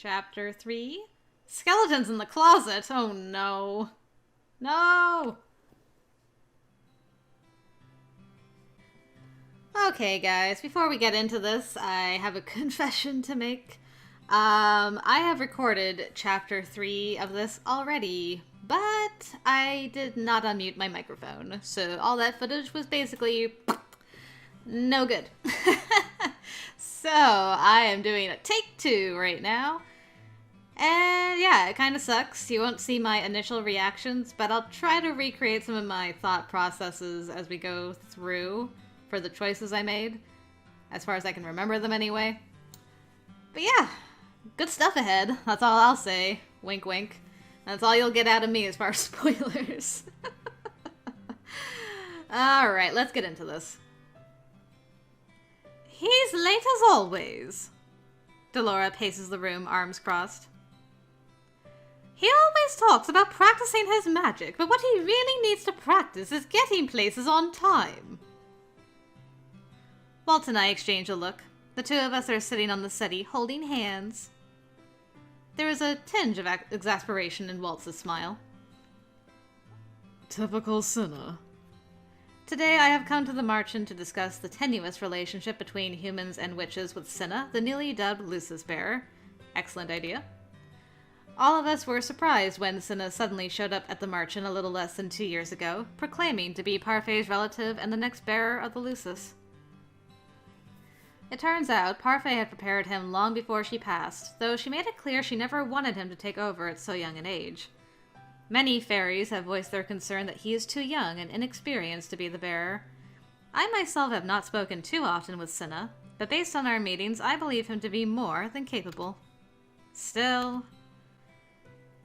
Chapter 3? Skeletons in the closet! Oh no. No! Okay guys, before we get into this, I have a confession to make. I have recorded Chapter 3 of this already, but I did not unmute my microphone, so all that footage was basically no good. So, I am doing a take 2 right now. And yeah, it kind of sucks. You won't see my initial reactions, but I'll try to recreate some of my thought processes as we go through for the choices I made, as far as I can remember them anyway. But yeah, good stuff ahead. That's all I'll say. Wink, wink. That's all you'll get out of me as far as spoilers. Alright, let's get into this. He's late as always. Delora paces the room, arms crossed. He always talks about practicing his magic, but what he really needs to practice is getting places on time. Waltz and I exchange a look. The two of us are sitting on the settee, holding hands. There is a tinge of exasperation in Waltz's smile. Typical Cinna. Today I have come to the Marchen to discuss the tenuous relationship between humans and witches with Cinna, the newly dubbed Lucis Bearer. Excellent idea. All of us were surprised when Cinna suddenly showed up at the Marchen a little less than 2 years ago, proclaiming to be Parfait's relative and the next bearer of the Lucis. It turns out Parfait had prepared him long before she passed, though she made it clear she never wanted him to take over at so young an age. Many fairies have voiced their concern that he is too young and inexperienced to be the bearer. I myself have not spoken too often with Cinna, but based on our meetings, I believe him to be more than capable. Still,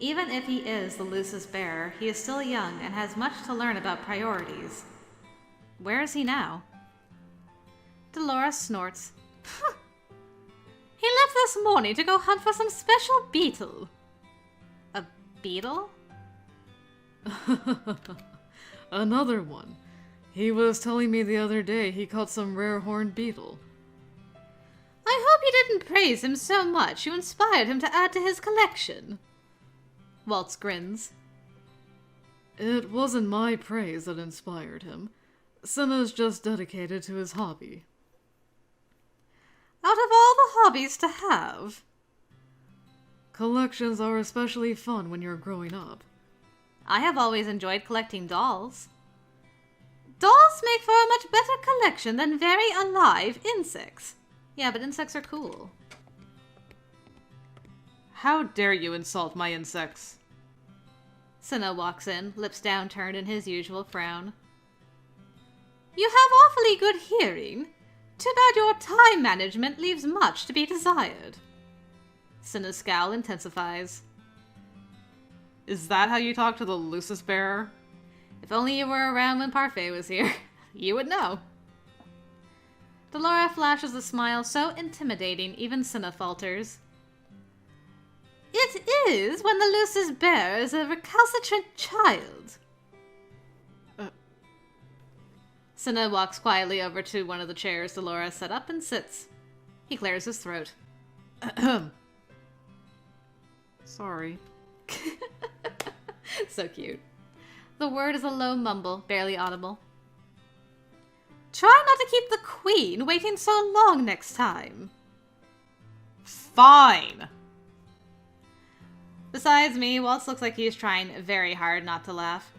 even if he is the Lucis bearer, he is still young and has much to learn about priorities. Where is he now? Delora snorts. He left this morning to go hunt for some special beetle. A beetle? Another one. He was telling me the other day he caught some rare horned beetle. I hope you didn't praise him so much you inspired him to add to his collection. Waltz grins. It wasn't my praise that inspired him. Cinna's just dedicated to his hobby. Out of all the hobbies to have. Collections are especially fun when you're growing up. I have always enjoyed collecting dolls. Dolls make for a much better collection than very alive insects. Yeah, but insects are cool. How dare you insult my insects? Cinna walks in, lips downturned in his usual frown. You have awfully good hearing. Too bad your time management leaves much to be desired. Cinna's scowl intensifies. Is that how you talk to the Lucis bearer? If only you were around when Parfait was here, you would know. Delora flashes a smile so intimidating even Cinna falters. It is when the Lucis bearer is a recalcitrant child. Cinna walks quietly over to one of the chairs Delora set up and sits. He clears his throat. Sorry. So cute. The word is a low mumble, barely audible. Try not to keep the queen waiting so long next time. Fine! Besides me, Waltz looks like he's trying very hard not to laugh.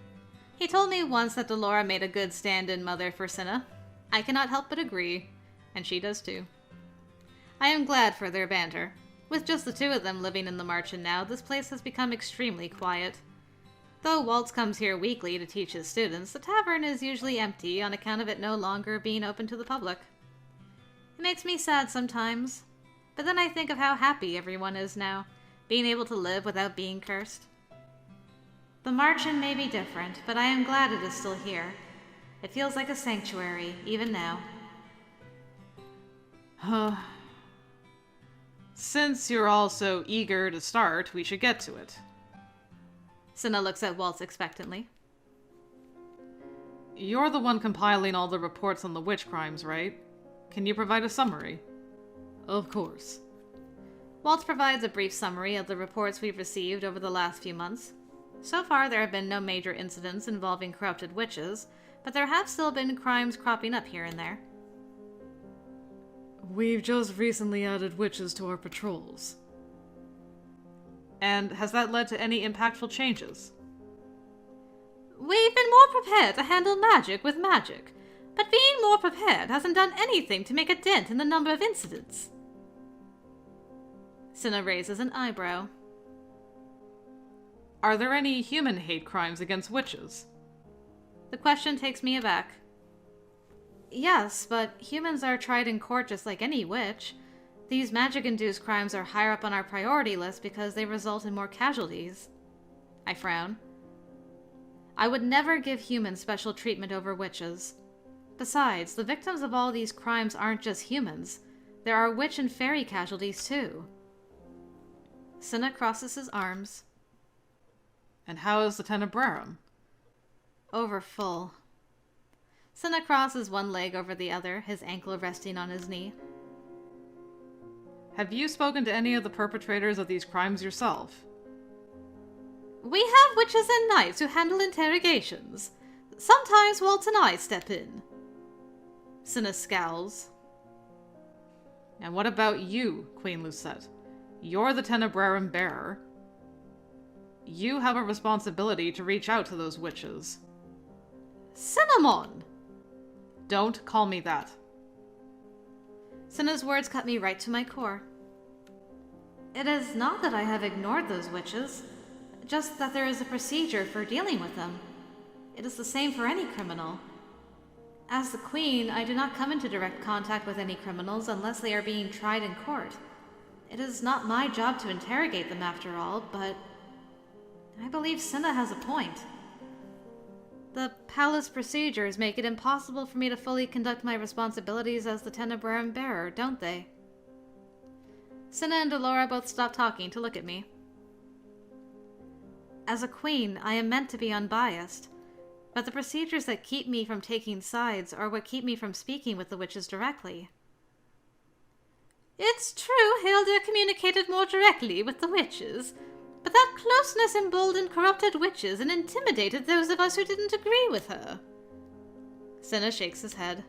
He told me once that Delora made a good stand-in mother for Cinna. I cannot help but agree, and she does too. I am glad for their banter. With just the two of them living in the Marchen now, this place has become extremely quiet. Though Waltz comes here weekly to teach his students, the tavern is usually empty on account of it no longer being open to the public. It makes me sad sometimes, but then I think of how happy everyone is now, being able to live without being cursed. The Marchen may be different, but I am glad it is still here. It feels like a sanctuary, even now. Since you're all so eager to start, we should get to it. Cinna looks at Waltz expectantly. You're the one compiling all the reports on the witch crimes, right? Can you provide a summary? Of course. Waltz provides a brief summary of the reports we've received over the last few months. So far, there have been no major incidents involving corrupted witches, but there have still been crimes cropping up here and there. We've just recently added witches to our patrols. And has that led to any impactful changes? We've been more prepared to handle magic with magic, but being more prepared hasn't done anything to make a dent in the number of incidents. Cinna raises an eyebrow. Are there any human hate crimes against witches? The question takes me aback. Yes, but humans are tried in court just like any witch. These magic-induced crimes are higher up on our priority list because they result in more casualties. I frown. I would never give humans special treatment over witches. Besides, the victims of all these crimes aren't just humans. There are witch and fairy casualties too. Cinna crosses his arms. And how is the Tenebrarum? Overfull. Cinna crosses one leg over the other, his ankle resting on his knee. Have you spoken to any of the perpetrators of these crimes yourself? We have witches and knights who handle interrogations. Sometimes Waltz and I step in. Cinna scowls. And what about you, Queen Lucette? You're the Tenebrarum Bearer. You have a responsibility to reach out to those witches. Cinnamon! Don't call me that. Cinna's words cut me right to my core. It is not that I have ignored those witches, just that there is a procedure for dealing with them. It is the same for any criminal. As the Queen, I do not come into direct contact with any criminals unless they are being tried in court. It is not my job to interrogate them after all, but I believe Cinna has a point. The palace procedures make it impossible for me to fully conduct my responsibilities as the Tenebrarum Bearer, don't they? Cinna and Delora both stop talking to look at me. As a queen, I am meant to be unbiased, but the procedures that keep me from taking sides are what keep me from speaking with the witches directly. It's true Hilda communicated more directly with the witches, but that closeness emboldened corrupted witches and intimidated those of us who didn't agree with her. Cinna shakes his head.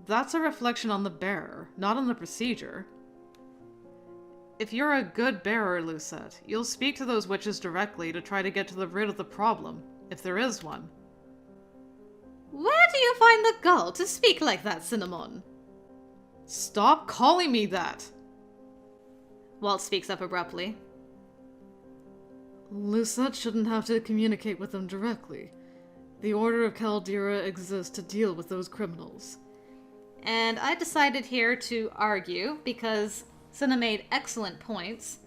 That's a reflection on the bearer, not on the procedure. If you're a good bearer, Lucette, you'll speak to those witches directly to try to get to the root of the problem, if there is one. Where do you find the gall to speak like that, Cinnamon? Stop calling me that! Walt speaks up abruptly. Lucette shouldn't have to communicate with them directly. The Order of Caldera exists to deal with those criminals. And I decided here to argue, because Cinna made excellent points.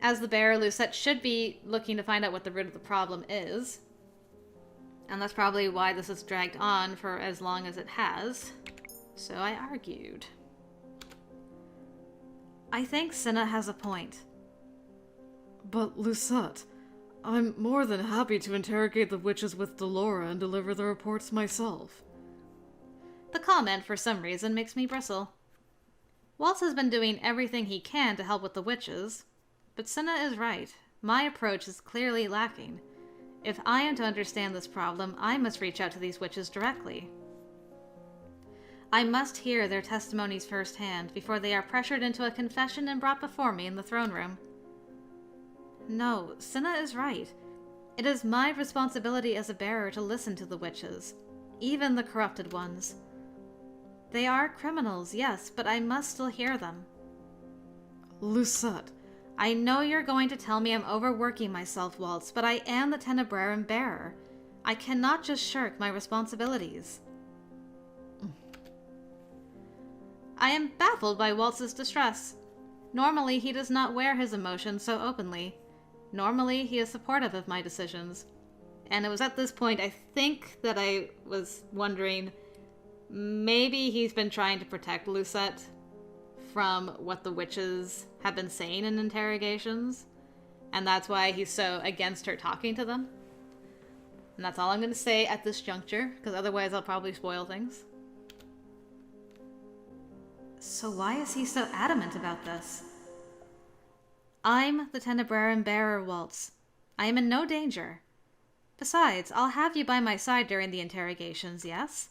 As the bearer, Lucette should be looking to find out what the root of the problem is. And that's probably why this has dragged on for as long as it has. So I argued. I think Cinna has a point. But Lucette, I'm more than happy to interrogate the witches with Delora and deliver the reports myself. The comment, for some reason, makes me bristle. Waltz has been doing everything he can to help with the witches, but Cinna is right. My approach is clearly lacking. If I am to understand this problem, I must reach out to these witches directly. I must hear their testimonies firsthand before they are pressured into a confession and brought before me in the throne room. No, Cinna is right. It is my responsibility as a bearer to listen to the witches, even the corrupted ones. They are criminals, yes, but I must still hear them. Lucette, I know you're going to tell me I'm overworking myself, Waltz, but I am the Tenebrarum Bearer. I cannot just shirk my responsibilities. I am baffled by Waltz's distress. Normally, he does not wear his emotions so openly. Normally, he is supportive of my decisions. And it was at this point, I think, that I was wondering, maybe he's been trying to protect Lucette from what the witches have been saying in interrogations. And that's why he's so against her talking to them. And that's all I'm going to say at this juncture, because otherwise I'll probably spoil things. So why is he so adamant about this? I'm the Tenebrarum Bearer, Waltz. I am in no danger. Besides, I'll have you by my side during the interrogations, yes?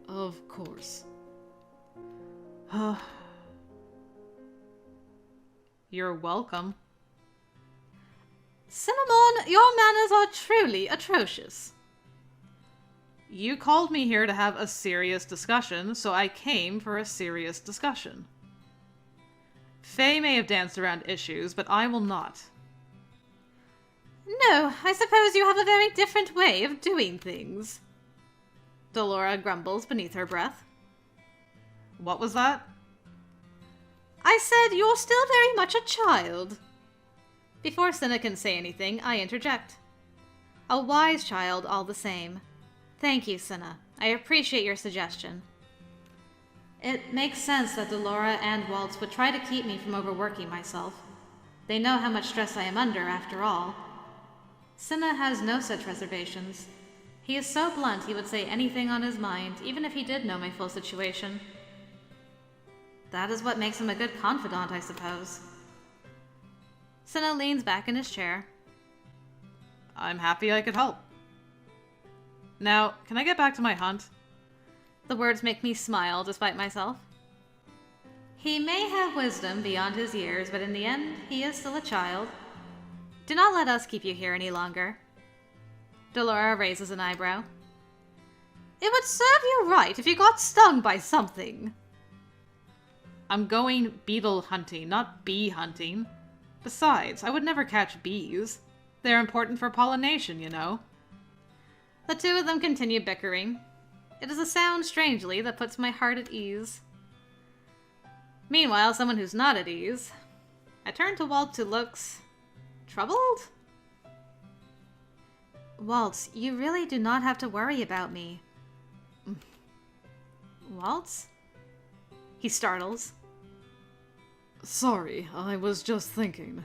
Of course. You're welcome. Cinnamon, your manners are truly atrocious. You called me here to have a serious discussion, so I came for a serious discussion. Faye may have danced around issues, but I will not. No, I suppose you have a very different way of doing things. Delora grumbles beneath her breath. What was that? I said you're still very much a child. Before Cinna can say anything, I interject. A wise child all the same. Thank you, Cinna. I appreciate your suggestion. It makes sense that Delora and Waltz would try to keep me from overworking myself. They know how much stress I am under, after all. Cinna has no such reservations. He is so blunt he would say anything on his mind, even if he did know my full situation. That is what makes him a good confidant, I suppose. Cinna leans back in his chair. I'm happy I could help. Now, can I get back to my hunt? The words make me smile despite myself. He may have wisdom beyond his years, but in the end, he is still a child. Do not let us keep you here any longer. Delora raises an eyebrow. It would serve you right if you got stung by something. I'm going beetle hunting, not bee hunting. Besides, I would never catch bees. They're important for pollination, you know. The two of them continue bickering. It is a sound, strangely, that puts my heart at ease. Meanwhile, someone who's not at ease. I turn to Waltz, who looks... troubled? Waltz, you really do not have to worry about me. Waltz? He startles. Sorry, I was just thinking.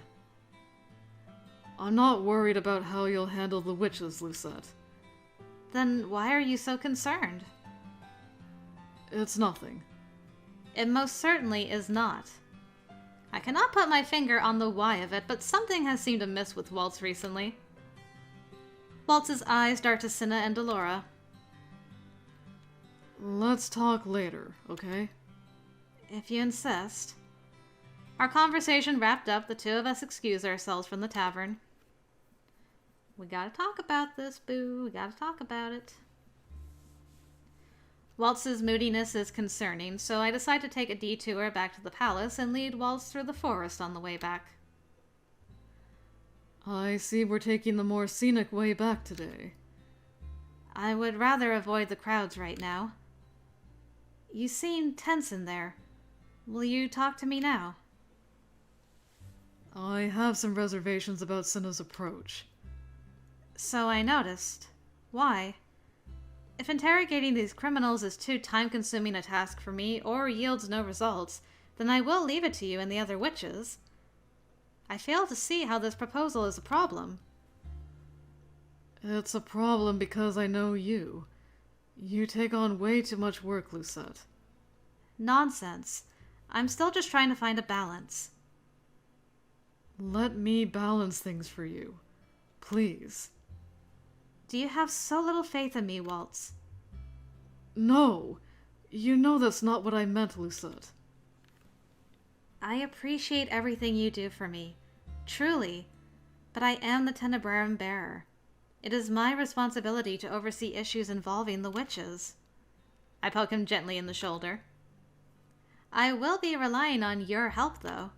I'm not worried about how you'll handle the witches, Lucette. Then why are you so concerned? It's nothing. It most certainly is not. I cannot put my finger on the why of it, but something has seemed amiss with Waltz recently. Waltz's eyes dart to Cinna and Delora. Let's talk later, okay? If you insist. Our conversation wrapped up, the two of us excuse ourselves from the tavern. We gotta talk about this, boo. We gotta talk about it. Waltz's moodiness is concerning, so I decide to take a detour back to the palace and lead Waltz through the forest on the way back. I see we're taking the more scenic way back today. I would rather avoid the crowds right now. You seem tense in there. Will you talk to me now? I have some reservations about Cinna's approach. So I noticed. Why? If interrogating these criminals is too time-consuming a task for me or yields no results, then I will leave it to you and the other witches. I fail to see how this proposal is a problem. It's a problem because I know you. You take on way too much work, Lucette. Nonsense. I'm still just trying to find a balance. Let me balance things for you. Please. Do you have so little faith in me, Waltz? No. You know that's not what I meant, Lucette. I appreciate everything you do for me. Truly. But I am the Tenebrarum Bearer. It is my responsibility to oversee issues involving the witches. I poke him gently in the shoulder. I will be relying on your help, though.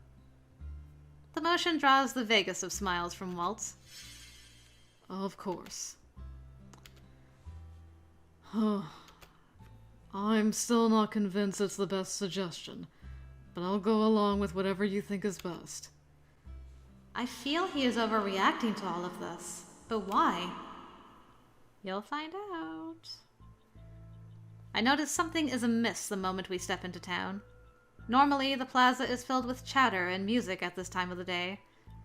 The motion draws the vaguest of smiles from Waltz. Of course. I'm still not convinced it's the best suggestion, but I'll go along with whatever you think is best. I feel he is overreacting to all of this, but why? You'll find out. I notice something is amiss the moment we step into town. Normally, the plaza is filled with chatter and music at this time of the day.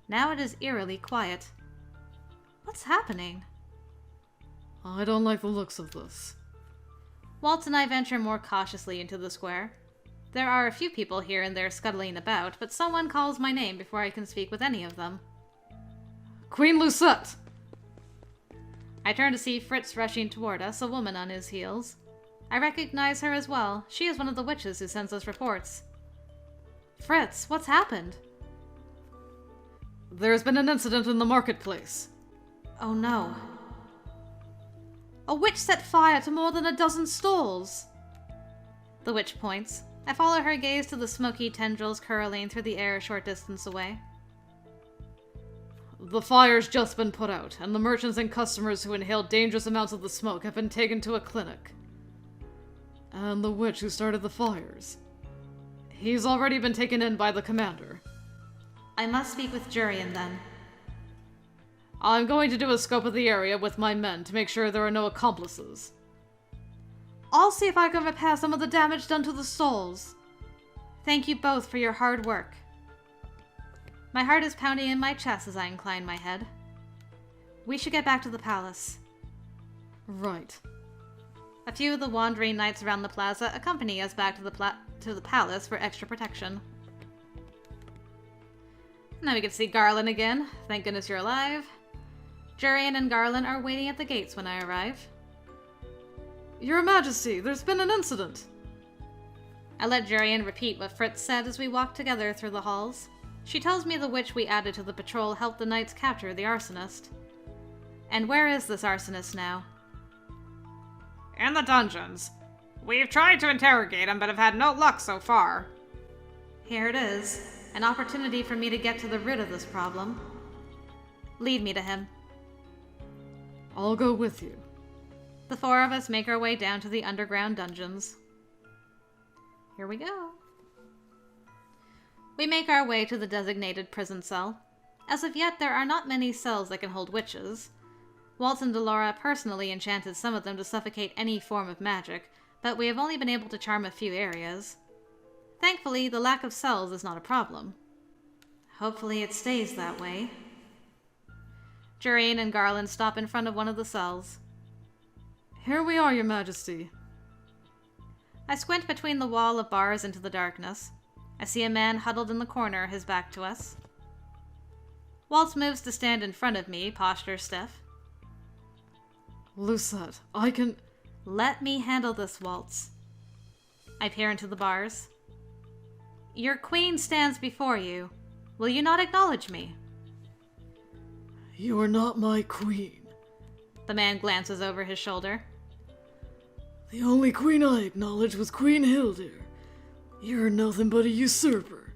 Now it is eerily quiet. What's happening? I don't like the looks of this. Waltz and I venture more cautiously into the square. There are a few people here and there scuttling about, but someone calls my name before I can speak with any of them. Queen Lucette! I turn to see Fritz rushing toward us, a woman on his heels. I recognize her as well. She is one of the witches who sends us reports. Fritz, what's happened? There's been an incident in the marketplace. Oh no. A witch set fire to more than a dozen stalls. The witch points. I follow her gaze to the smoky tendrils curling through the air a short distance away. The fire's just been put out, and the merchants and customers who inhaled dangerous amounts of the smoke have been taken to a clinic. And the witch who started the fires. He's already been taken in by the commander. I must speak with Jurian then. I'm going to do a scope of the area with my men to make sure there are no accomplices. I'll see if I can repair some of the damage done to the stalls. Thank you both for your hard work. My heart is pounding in my chest as I incline my head. We should get back to the palace. Right. A few of the wandering knights around the plaza accompany us back to the palace for extra protection. Now we can see Garland again. Thank goodness you're alive. Jurian and Garland are waiting at the gates when I arrive. Your Majesty, there's been an incident. I let Jurian repeat what Fritz said as we walked together through the halls. She tells me the witch we added to the patrol helped the knights capture the arsonist. And where is this arsonist now? In the dungeons. We've tried to interrogate him, but have had no luck so far. Here it is. An opportunity for me to get to the root of this problem. Lead me to him. I'll go with you. The four of us make our way down to the underground dungeons. Here we go. We make our way to the designated prison cell. As of yet, there are not many cells that can hold witches. Waltz and Delora personally enchanted some of them to suffocate any form of magic, but we have only been able to charm a few areas. Thankfully, the lack of cells is not a problem. Hopefully it stays that way. Jurian and Garland stop in front of one of the cells. Here we are, Your Majesty. I squint between the wall of bars into the darkness. I see a man huddled in the corner, his back to us. Waltz moves to stand in front of me, posture stiff. Lucette, I can... Let me handle this, Waltz. I peer into the bars. Your queen stands before you. Will you not acknowledge me? You are not my queen. The man glances over his shoulder. The only queen I acknowledged was Queen Hildir. You're nothing but a usurper.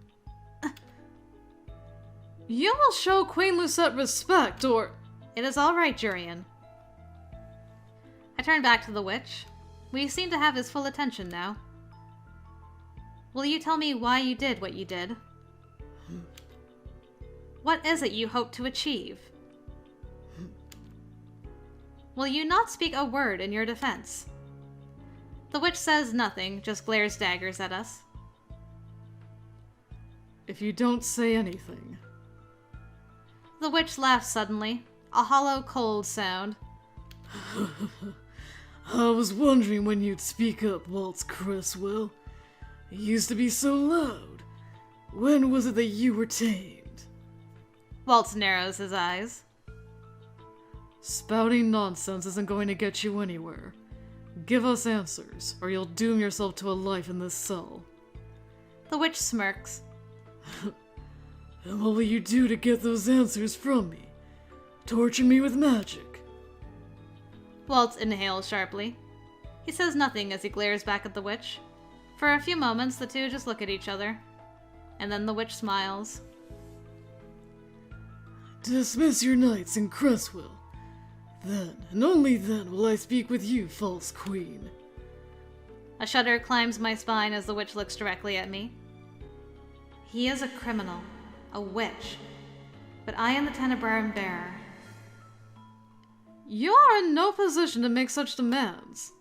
You will show Queen Lucette respect, or... It is all right, Jurian. I turn back to the witch. We seem to have his full attention now. Will you tell me why you did what you did? What is it you hope to achieve? Will you not speak a word in your defense? The witch says nothing, just glares daggers at us. If you don't say anything... The witch laughs suddenly, a hollow, cold sound. I was wondering when you'd speak up, Waltz Cresswell. You used to be so loud. When was it that you were tamed? Waltz narrows his eyes. Spouting nonsense isn't going to get you anywhere. Give us answers, or you'll doom yourself to a life in this cell. The witch smirks. And what will you do to get those answers from me? Torture me with magic? Waltz inhales sharply. He says nothing as he glares back at the witch. For a few moments, the two just look at each other. And then the witch smiles. Dismiss your knights in Cresswell. Then, and only then, will I speak with you, false queen. A shudder climbs my spine as the witch looks directly at me. He is a criminal, a witch, but I am the Tenebrarum Bearer. You are in no position to make such demands.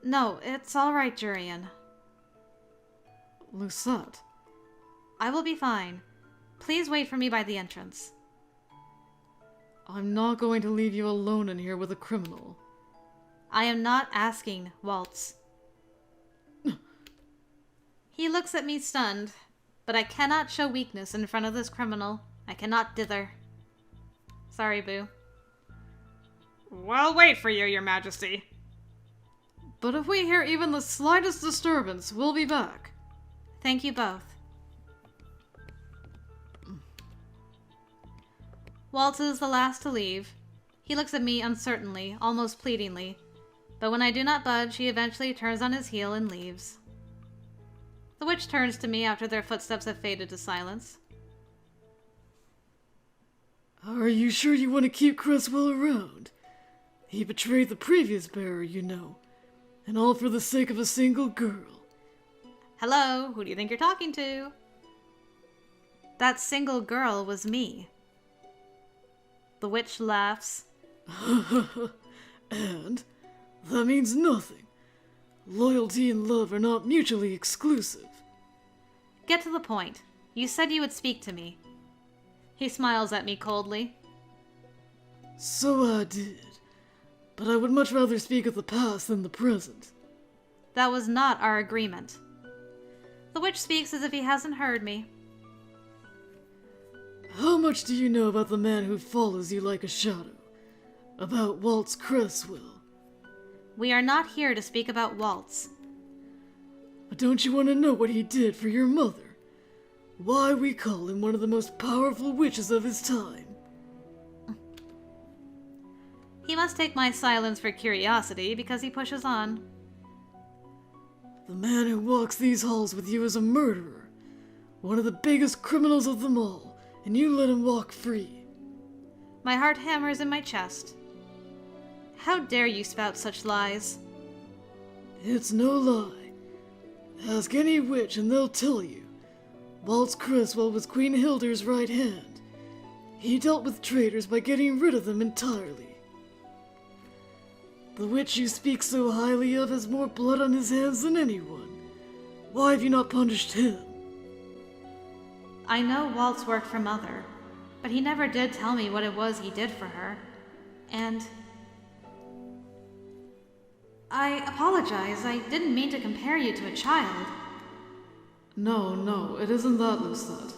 No, it's all right, Jurian. Lucette. I will be fine. Please wait for me by the entrance. I'm not going to leave you alone in here with a criminal. I am not asking, Waltz. He looks at me stunned, but I cannot show weakness in front of this criminal. I cannot dither. Sorry, Boo. We'll wait for you, Your Majesty. But if we hear even the slightest disturbance, we'll be back. Thank you both. Waltz is the last to leave. He looks at me uncertainly, almost pleadingly, but when I do not budge, he eventually turns on his heel and leaves. The witch turns to me after their footsteps have faded to silence. Are you sure you want to keep Cresswell around? He betrayed the previous bearer, you know, and all for the sake of a single girl. Hello, who do you think you're talking to? That single girl was me. The witch laughs. And? That means nothing. Loyalty and love are not mutually exclusive. Get to the point. You said you would speak to me. He smiles at me coldly. So I did. But I would much rather speak of the past than the present. That was not our agreement. The witch speaks as if he hasn't heard me. How much do you know about the man who follows you like a shadow? About Waltz Cresswell? We are not here to speak about Waltz. But don't you want to know what he did for your mother? Why we call him one of the most powerful witches of his time? He must take my silence for curiosity because he pushes on. The man who walks these halls with you is a murderer. One of the biggest criminals of them all, and you let him walk free. My heart hammers in my chest. How dare you spout such lies? It's no lie. Ask any witch and they'll tell you. Waltz Cresswell was Queen Hilda's right hand. He dealt with traitors by getting rid of them entirely. The witch you speak so highly of has more blood on his hands than anyone. Why have you not punished him? I know Waltz worked for Mother, but he never did tell me what it was he did for her. And I apologize. I didn't mean to compare you to a child. No, it isn't that, Lucette.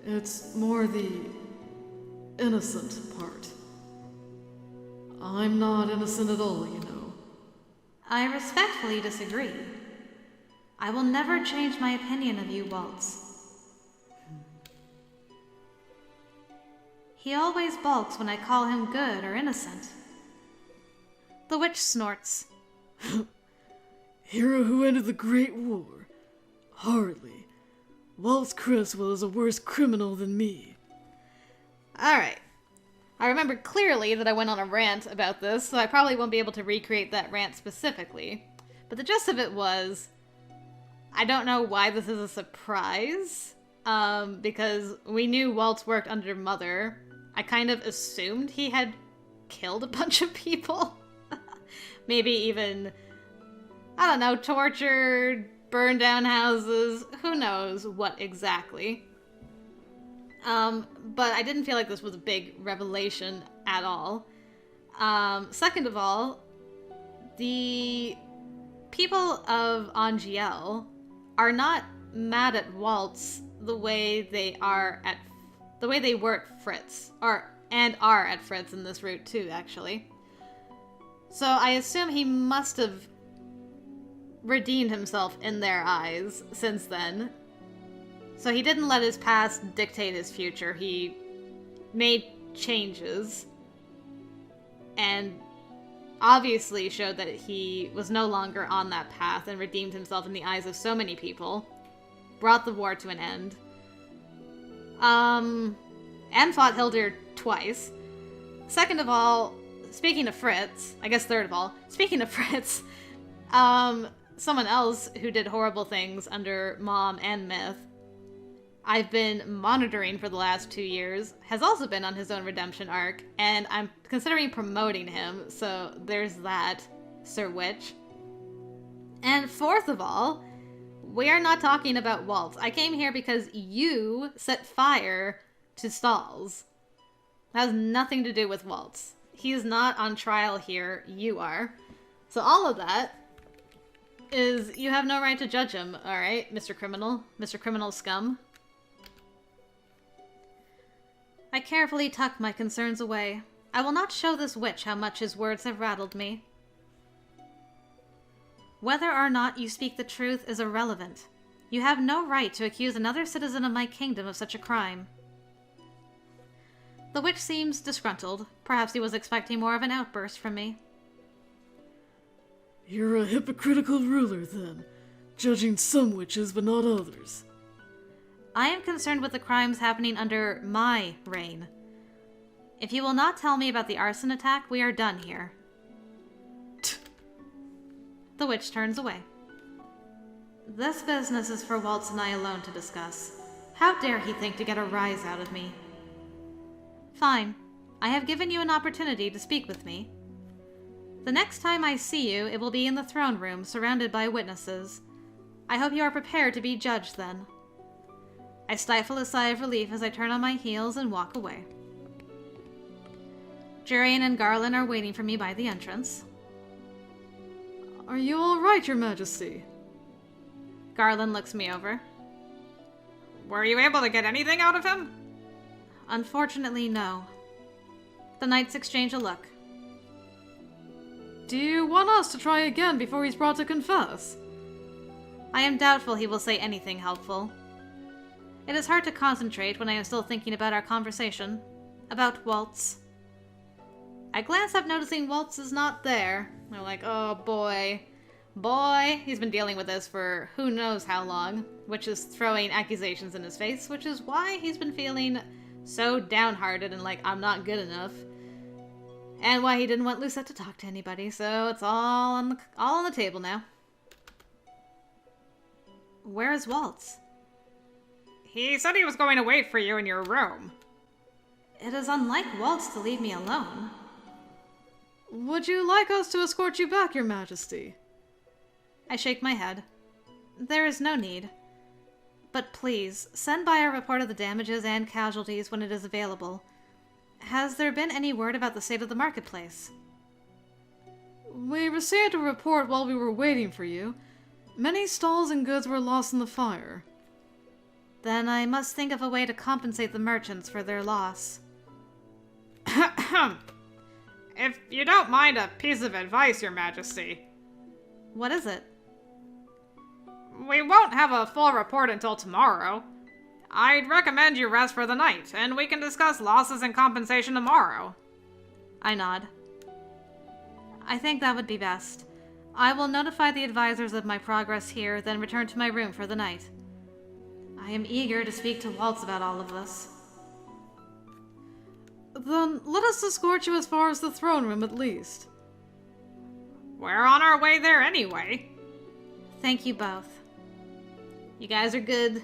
It's more the innocent part. I'm not innocent at all, you know. I respectfully disagree. I will never change my opinion of you, Waltz. He always balks when I call him good or innocent. The witch snorts. Hero who ended the Great War. Hardly. Waltz Cresswell is a worse criminal than me. Alright. I remember clearly that I went on a rant about this, so I probably won't be able to recreate that rant specifically. But the gist of it was, I don't know why this is a surprise, because we knew Waltz worked under Mother. I kind of assumed he had killed a bunch of people. Maybe even, I don't know, tortured, burned down houses, who knows what exactly. But I didn't feel like this was a big revelation at all. Second of all, the people of Angielle are not mad at Waltz the way they were at Fritz, and are at Fritz in this route too, actually. So I assume he must have redeemed himself in their eyes since then. So he didn't let his past dictate his future. He made changes and obviously showed that he was no longer on that path and redeemed himself in the eyes of so many people. Brought the war to an end. And fought Hildur twice. Second of all, speaking of Fritz, I guess third of all, speaking of Fritz, someone else who did horrible things under Mom and Myth, I've been monitoring for the last 2 years, has also been on his own redemption arc, and I'm considering promoting him, so there's that, Sir Witch. And fourth of all, we are not talking about Waltz. I came here because you set fire to stalls. That has nothing to do with Waltz. He is not on trial here, you are. So all of that is you have no right to judge him, alright, Mr. Criminal? Mr. Criminal Scum? I carefully tuck my concerns away. I will not show this witch how much his words have rattled me. Whether or not you speak the truth is irrelevant. You have no right to accuse another citizen of my kingdom of such a crime. The witch seems disgruntled. Perhaps he was expecting more of an outburst from me. You're a hypocritical ruler, then, judging some witches but not others. I am concerned with the crimes happening under my reign. If you will not tell me about the arson attack, we are done here. The witch turns away. This business is for Waltz and I alone to discuss. How dare he think to get a rise out of me? Fine. I have given you an opportunity to speak with me. The next time I see you, it will be in the throne room, surrounded by witnesses. I hope you are prepared to be judged then. I stifle a sigh of relief as I turn on my heels and walk away. Jurian and Garland are waiting for me by the entrance. Are you all right, Your Majesty? Garland looks me over. Were you able to get anything out of him? Unfortunately, no. The knights exchange a look. Do you want us to try again before he's brought to confess? I am doubtful he will say anything helpful. It is hard to concentrate when I am still thinking about our conversation. About Waltz. I glance up, noticing Waltz is not there. I'm like, oh boy. Boy, he's been dealing with this for who knows how long, which is throwing accusations in his face, which is why he's been feeling so downhearted and like, I'm not good enough. And why he didn't want Lucette to talk to anybody, so it's all on the table now. Where is Waltz? He said he was going to wait for you in your room. It is unlike Waltz to leave me alone. Would you like us to escort you back, Your Majesty? I shake my head. There is no need. But please, send by a report of the damages and casualties when it is available. Has there been any word about the state of the marketplace? We received a report while we were waiting for you. Many stalls and goods were lost in the fire. Then I must think of a way to compensate the merchants for their loss. If you don't mind a piece of advice, Your Majesty. What is it? We won't have a full report until tomorrow. I'd recommend you rest for the night, and we can discuss losses and compensation tomorrow. I nod. I think that would be best. I will notify the advisors of my progress here, then return to my room for the night. I am eager to speak to Waltz about all of this. Then let us escort you as far as the throne room at least. We're on our way there anyway. Thank you both. You guys are good.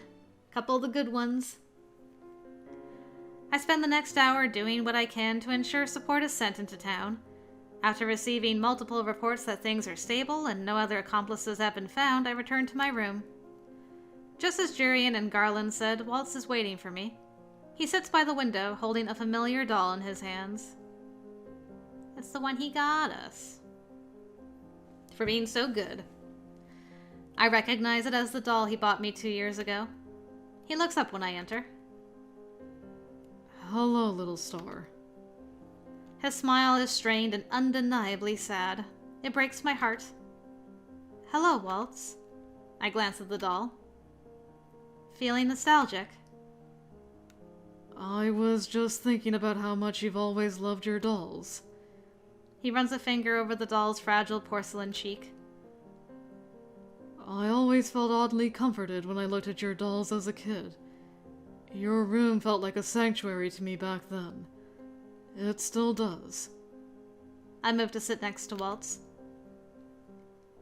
Couple of the good ones. I spend the next hour doing what I can to ensure support is sent into town. After receiving multiple reports that things are stable and no other accomplices have been found, I return to my room. Just as Jurian and Garland said, Waltz is waiting for me. He sits by the window, holding a familiar doll in his hands. It's the one he got us. For being so good. I recognize it as the doll he bought me 2 years ago. He looks up when I enter. Hello, little star. His smile is strained and undeniably sad. It breaks my heart. Hello, Waltz. I glance at the doll. Feeling nostalgic? I was just thinking about how much you've always loved your dolls. He runs a finger over the doll's fragile porcelain cheek. I always felt oddly comforted when I looked at your dolls as a kid. Your room felt like a sanctuary to me back then. It still does. I move to sit next to Waltz.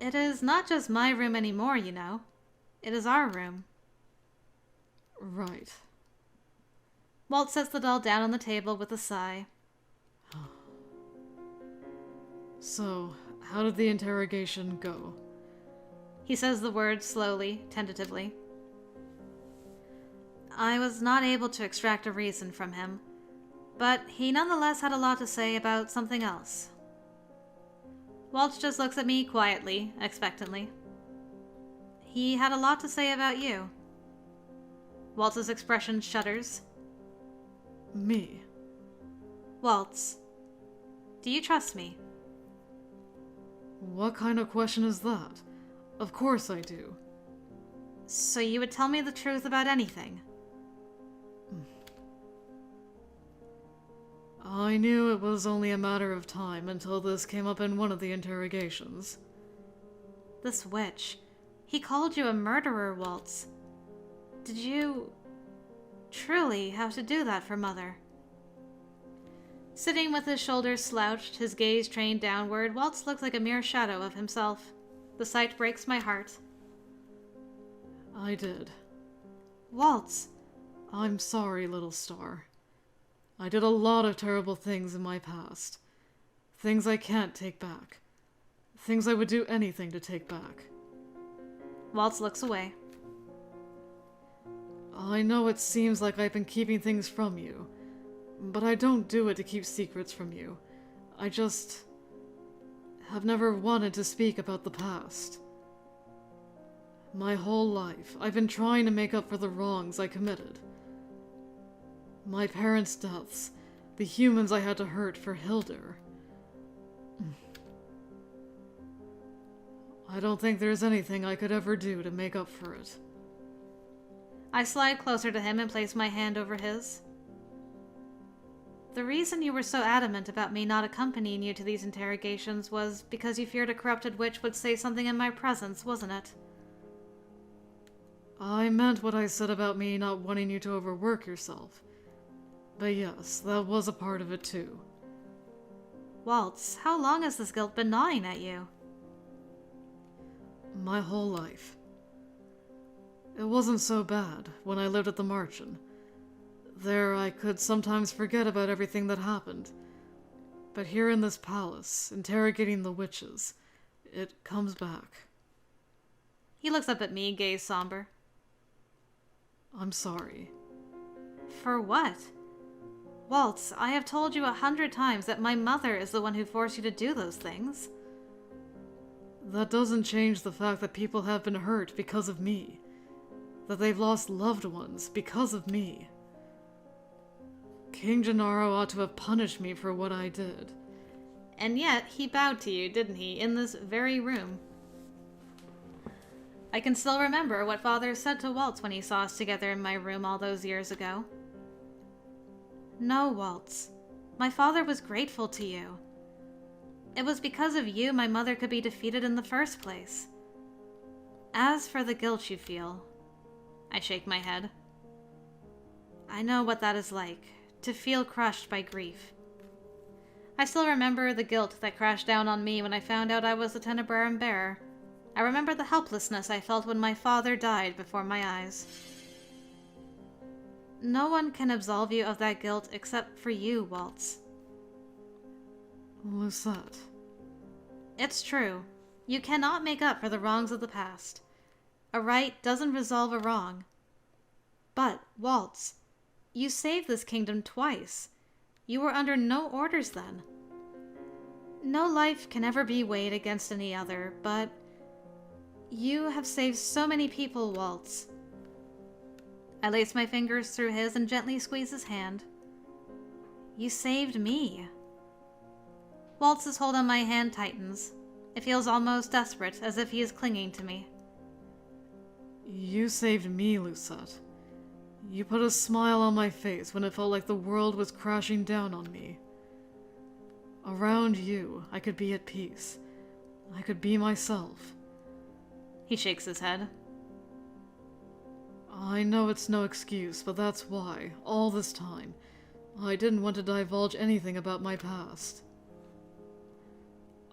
It is not just my room anymore, you know. It is our room. Right. Waltz sets the doll down on the table with a sigh. So, how did the interrogation go? He says the words slowly, tentatively. I was not able to extract a reason from him, but he nonetheless had a lot to say about something else. Waltz just looks at me quietly, expectantly. He had a lot to say about you. Waltz's expression shudders. Me? Waltz, do you trust me? What kind of question is that? Of course I do. So you would tell me the truth about anything? I knew it was only a matter of time until this came up in one of the interrogations. This witch. He called you a murderer, Waltz. Did you truly have to do that for Mother? Sitting with his shoulders slouched, his gaze trained downward, Waltz looked like a mere shadow of himself. The sight breaks my heart. I did. Waltz! I'm sorry, little star. I did a lot of terrible things in my past. Things I can't take back. Things I would do anything to take back. Waltz looks away. I know it seems like I've been keeping things from you, but I don't do it to keep secrets from you. I just have never wanted to speak about the past. My whole life, I've been trying to make up for the wrongs I committed. My parents' deaths, the humans I had to hurt for Hildur. I don't think there's anything I could ever do to make up for it. I slide closer to him and place my hand over his. The reason you were so adamant about me not accompanying you to these interrogations was because you feared a corrupted witch would say something in my presence, wasn't it? I meant what I said about me not wanting you to overwork yourself. But yes, that was a part of it too. Waltz, how long has this guilt been gnawing at you? My whole life. It wasn't so bad when I lived at the Marchen. There I could sometimes forget about everything that happened. But here in this palace, interrogating the witches, it comes back. He looks up at me, gaze somber. I'm sorry. For what? Waltz, I have told you 100 times that my mother is the one who forced you to do those things. That doesn't change the fact that people have been hurt because of me. That they've lost loved ones because of me. King Gennaro ought to have punished me for what I did. And yet, he bowed to you, didn't he, in this very room? I can still remember what Father said to Waltz when he saw us together in my room all those years ago. No, Waltz. My father was grateful to you. It was because of you my mother could be defeated in the first place. As for the guilt you feel, I shake my head. I know what that is like, to feel crushed by grief. I still remember the guilt that crashed down on me when I found out I was the Tenebrarum Bearer. I remember the helplessness I felt when my father died before my eyes. No one can absolve you of that guilt except for you, Waltz. Lucette. It's true. You cannot make up for the wrongs of the past. A right doesn't resolve a wrong. But, Waltz, you saved this kingdom twice. You were under no orders then. No life can ever be weighed against any other, but you have saved so many people, Waltz. I lace my fingers through his and gently squeeze his hand. You saved me. Waltz's hold on my hand tightens. It feels almost desperate, as if he is clinging to me. You saved me, Lucette. You put a smile on my face when it felt like the world was crashing down on me. Around you, I could be at peace. I could be myself. He shakes his head. I know it's no excuse, but that's why, all this time, I didn't want to divulge anything about my past.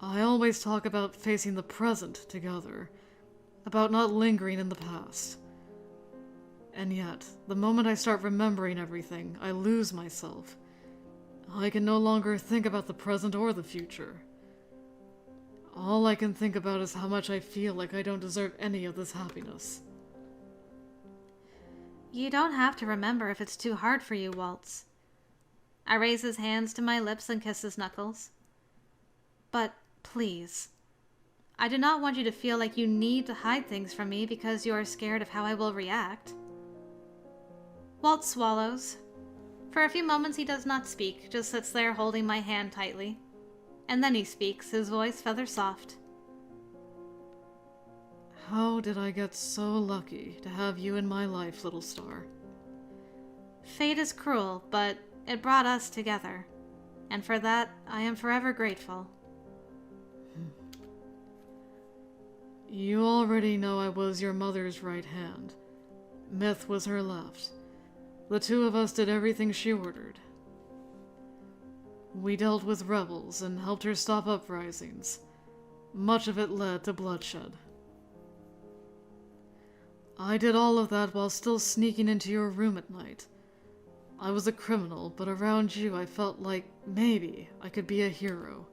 I always talk about facing the present together, about not lingering in the past. And yet, the moment I start remembering everything, I lose myself. I can no longer think about the present or the future. All I can think about is how much I feel like I don't deserve any of this happiness. You don't have to remember if it's too hard for you, Waltz. I raise his hands to my lips and kiss his knuckles. But Please. I do not want you to feel like you need to hide things from me because you are scared of how I will react. Waltz swallows. For a few moments he does not speak, just sits there holding my hand tightly. And then he speaks, his voice feather soft. How did I get so lucky to have you in my life, little star? Fate is cruel, but it brought us together. And for that, I am forever grateful. You already know I was your mother's right hand. Myth was her left. The two of us did everything she ordered. We dealt with rebels and helped her stop uprisings. Much of it led to bloodshed. I did all of that while still sneaking into your room at night. I was a criminal, but around you I felt like maybe I could be a hero.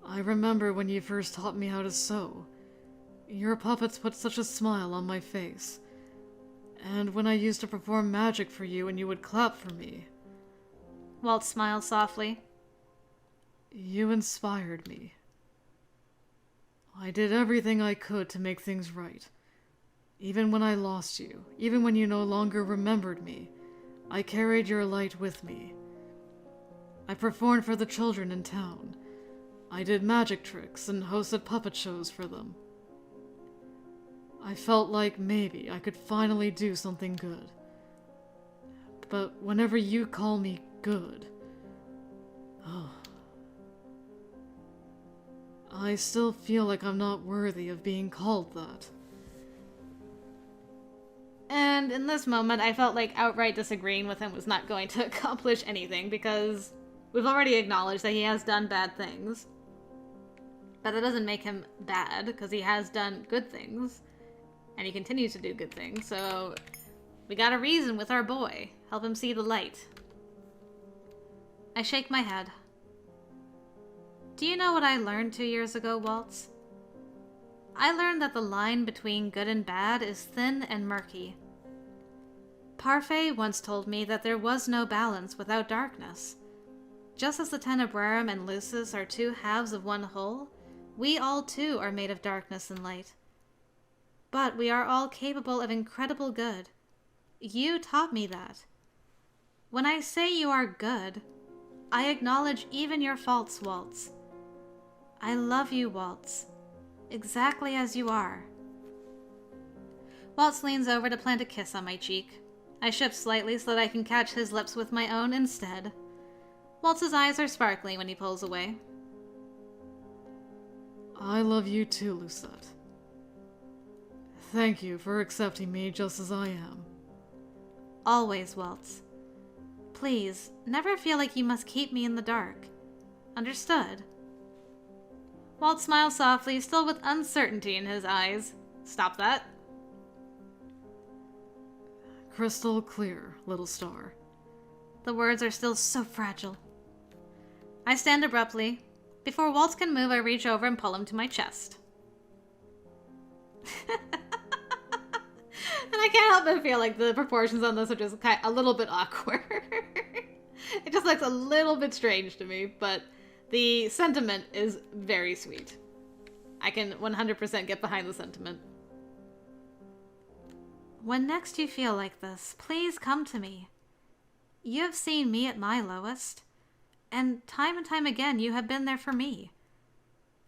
I remember when you first taught me how to sew. Your puppets put such a smile on my face. And when I used to perform magic for you and you would clap for me. Waltz smiles softly. You inspired me. I did everything I could to make things right. Even when I lost you, even when you no longer remembered me, I carried your light with me. I performed for the children in town. I did magic tricks and hosted puppet shows for them. I felt like maybe I could finally do something good. But whenever you call me good, I still feel like I'm not worthy of being called that. And in this moment, I felt like outright disagreeing with him was not going to accomplish anything because we've already acknowledged that he has done bad things. But that doesn't make him bad because he has done good things. And he continues to do good things, so we gotta reason with our boy. Help him see the light. I shake my head. Do you know what I learned 2 years ago, Waltz? I learned that the line between good and bad is thin and murky. Parfait once told me that there was no balance without darkness. Just as the Tenebrarum and Lucis are two halves of one whole, we all too are made of darkness and light. But we are all capable of incredible good. You taught me that. When I say you are good, I acknowledge even your faults, Waltz. I love you, Waltz. Exactly as you are. Waltz leans over to plant a kiss on my cheek. I shift slightly so that I can catch his lips with my own instead. Waltz's eyes are sparkling when he pulls away. I love you too, Lucette. Thank you for accepting me just as I am. Always, Waltz. Please, never feel like you must keep me in the dark. Understood? Waltz smiles softly, still with uncertainty in his eyes. Stop that. Crystal clear, little star. The words are still so fragile. I stand abruptly. Before Waltz can move, I reach over and pull him to my chest. And I can't help but feel like the proportions on this are just a little bit awkward. It just looks a little bit strange to me, but the sentiment is very sweet. I can 100% get behind the sentiment. When next you feel like this, please come to me. You have seen me at my lowest, and time again you have been there for me.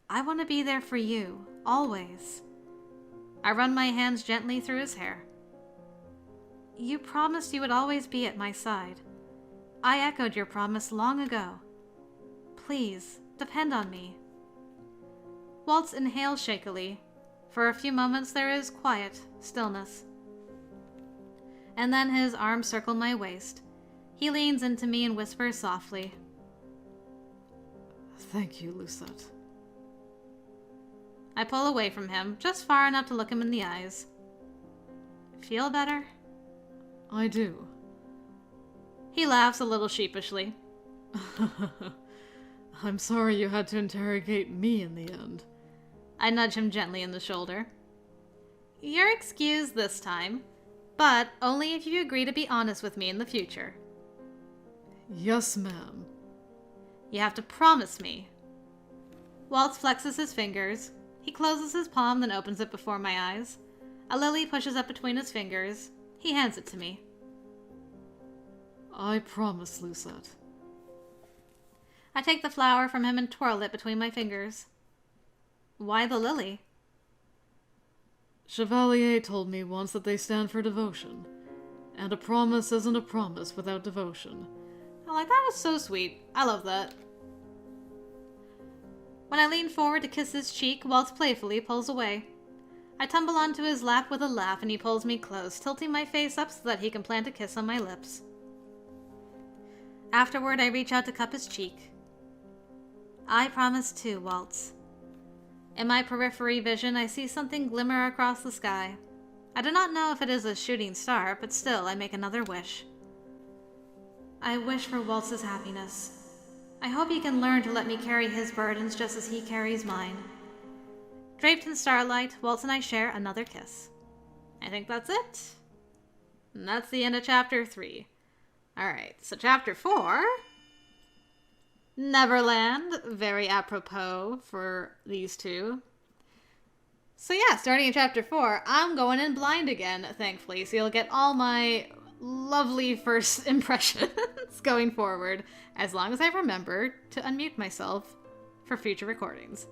I want to be there for you, always. I run my hands gently through his hair. You promised you would always be at my side. I echoed your promise long ago. Please, depend on me. Waltz inhales shakily. For a few moments there is quiet, stillness. And then his arms circle my waist. He leans into me and whispers softly. Thank you, Lucette. I pull away from him, just far enough to look him in the eyes. Feel better? I do. He laughs a little sheepishly. I'm sorry you had to interrogate me in the end. I nudge him gently in the shoulder. You're excused this time, but only if you agree to be honest with me in the future. Yes, ma'am. You have to promise me. Waltz flexes his fingers. He closes his palm, then opens it before my eyes. A lily pushes up between his fingers. He hands it to me. I promise, Lucette. I take the flower from him and twirl it between my fingers. Why the lily? Chevalier told me once that they stand for devotion, and a promise isn't a promise without devotion. Oh, like, that was so sweet. I love that. When I lean forward to kiss his cheek, Waltz playfully pulls away. I tumble onto his lap with a laugh, and he pulls me close, tilting my face up so that he can plant a kiss on my lips. Afterward, I reach out to cup his cheek. I promise too, Waltz. In my periphery vision, I see something glimmer across the sky. I do not know if it is a shooting star, but still, I make another wish. I wish for Waltz's happiness. I hope he can learn to let me carry his burdens just as he carries mine. Draped in starlight, Waltz and I share another kiss. I think that's it. And that's the end of chapter 3. Alright, so chapter 4... Neverland, very apropos for these two. So yeah, starting in chapter 4, I'm going in blind again, thankfully, so you'll get all my lovely first impressions going forward, as long as I remember to unmute myself for future recordings.